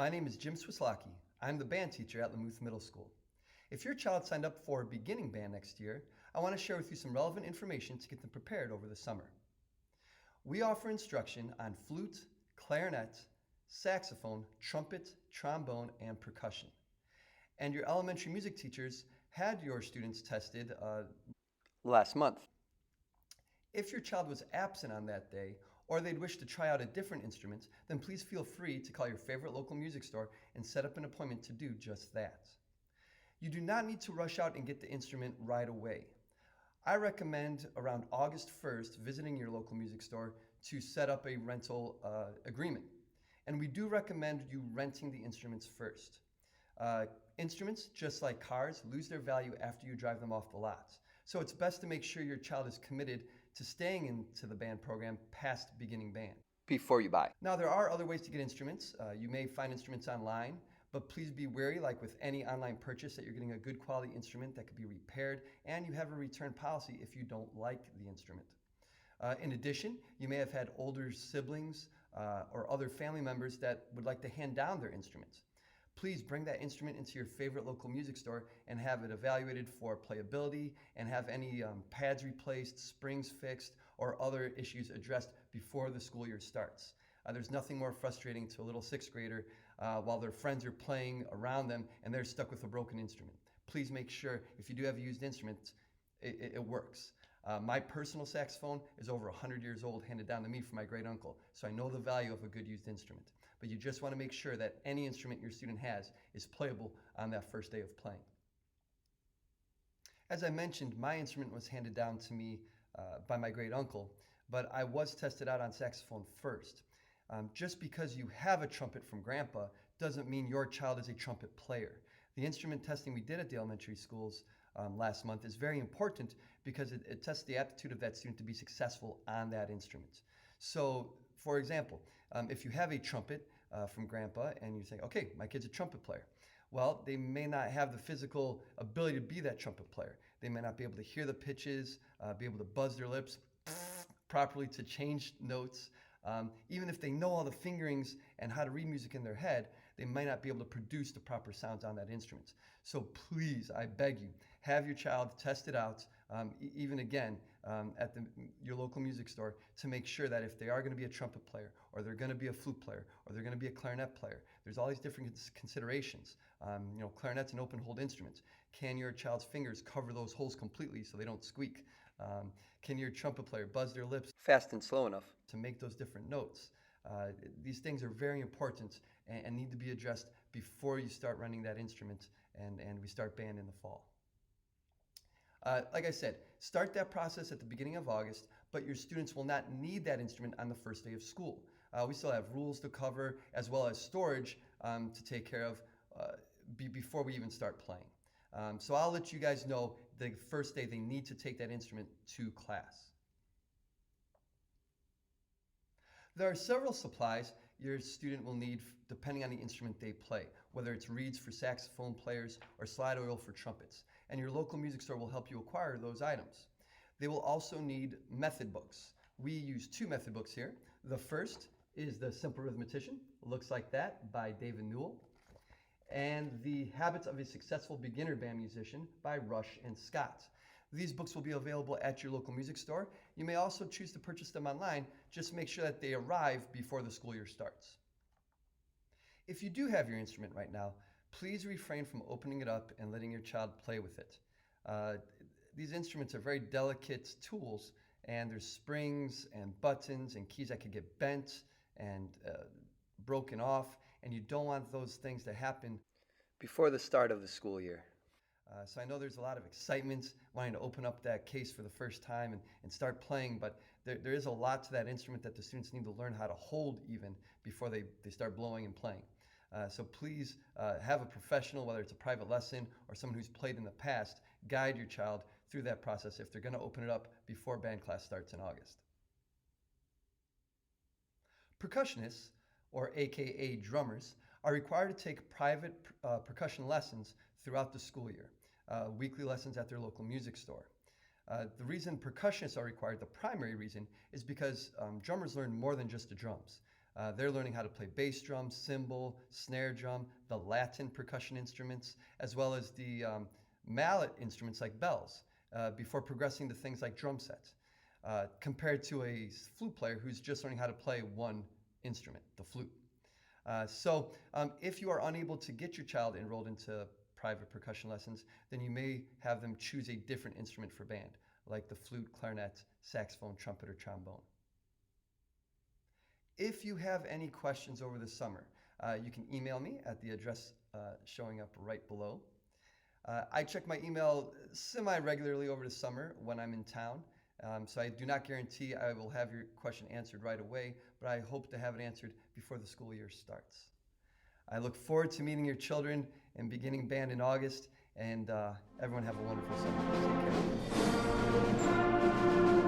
My name is Jim Swislocki. I'm the band teacher at LaMuth Middle School. If your child signed up for beginning band next year, I want to share with you some relevant information to get them prepared over the summer. We offer instruction on flute, clarinet, saxophone, trumpet, trombone, and percussion. And your elementary music teachers had your students tested last month. If your child was absent on that day, or they'd wish to try out a different instrument, then please feel free to call your favorite local music store and set up an appointment to do just that. You do not need to rush out and get the instrument right away. I recommend around August 1st visiting your local music store to set up a rental agreement. And we do recommend you renting the instruments first. Instruments, just like cars, lose their value after you drive them off the lot. So it's best to make sure your child is committed to staying into the band program past beginning band before you buy. Now, there are other ways to get instruments. You may find instruments online, but please be wary, like with any online purchase, that you're getting a good quality instrument that could be repaired, and you have a return policy if you don't like the instrument. In addition, you may have had older siblings or other family members that would like to hand down their instruments. Please bring that instrument into your favorite local music store and have it evaluated for playability and have any pads replaced, springs fixed, or other issues addressed before the school year starts. There's nothing more frustrating to a little sixth grader while their friends are playing around them and they're stuck with a broken instrument. Please make sure, if you do have a used instrument, it works. My personal saxophone is over 100 years old, handed down to me from my great uncle, so I know the value of a good used instrument. But you just want to make sure that any instrument your student has is playable on that first day of playing. As I mentioned, my instrument was handed down to me by my great uncle, but I was tested out on saxophone first. Just because you have a trumpet from grandpa doesn't mean your child is a trumpet player. The instrument testing we did at the elementary schools last month is very important because it tests the aptitude of that student to be successful on that instrument. So, for example, if you have a trumpet from grandpa and you say, okay, my kid's a trumpet player. Well, they may not have the physical ability to be that trumpet player. They may not be able to hear the pitches, be able to buzz their lips properly to change notes. Even if they know all the fingerings and how to read music in their head, they might not be able to produce the proper sounds on that instrument. So please, I beg you, have your child test it out, even again, at your local music store, to make sure that if they are going to be a trumpet player, or they're going to be a flute player, or they're going to be a clarinet player, there's all these different considerations. Clarinet's an open hold instrument. Can your child's fingers cover those holes completely so they don't squeak? Can your trumpet player buzz their lips fast and slow enough to make those different notes? These things are very important and need to be addressed before you start running that instrument and we start band in the fall. Like I said, start that process at the beginning of August, but your students will not need that instrument on the first day of school. We still have rules to cover as well as storage to take care of before we even start playing. So I'll let you guys know the first day they need to take that instrument to class. There are several supplies your student will need depending on the instrument they play, whether it's reeds for saxophone players or slide oil for trumpets, and your local music store will help you acquire those items. They will also need method books. We use two method books here. The first is The Simple Rhythmician, looks like that, by David Newell, and The Habits of a Successful Beginner Band Musician by Rush and Scott. These books will be available at your local music store. You may also choose to purchase them online. Just make sure that they arrive before the school year starts. If you do have your instrument right now, please refrain from opening it up and letting your child play with it. These instruments are very delicate tools, and there's springs and buttons and keys that could get bent and broken off, and you don't want those things to happen before the start of the school year. So I know there's a lot of excitement wanting to open up that case for the first time and start playing, but there is a lot to that instrument that the students need to learn how to hold even before they start blowing and playing. So please have a professional, whether it's a private lesson or someone who's played in the past, guide your child through that process if they're going to open it up before band class starts in August. Percussionists, or AKA drummers, are required to take private percussion lessons throughout the school year, weekly lessons at their local music store. The reason percussionists are required, the primary reason, is because drummers learn more than just the drums. They're learning how to play bass drum, cymbal, snare drum, the Latin percussion instruments, as well as the mallet instruments like bells, before progressing to things like drum sets, compared to a flute player who's just learning how to play one instrument, the flute. If you are unable to get your child enrolled into private percussion lessons, then you may have them choose a different instrument for band, like the flute, clarinet, saxophone, trumpet, or trombone. If you have any questions over the summer, you can email me at the address showing up right below. I check my email semi-regularly over the summer when I'm in town, so I do not guarantee I will have your question answered right away, but I hope to have it answered before the school year starts. I look forward to meeting your children and beginning band in August, and everyone have a wonderful summer. Take care.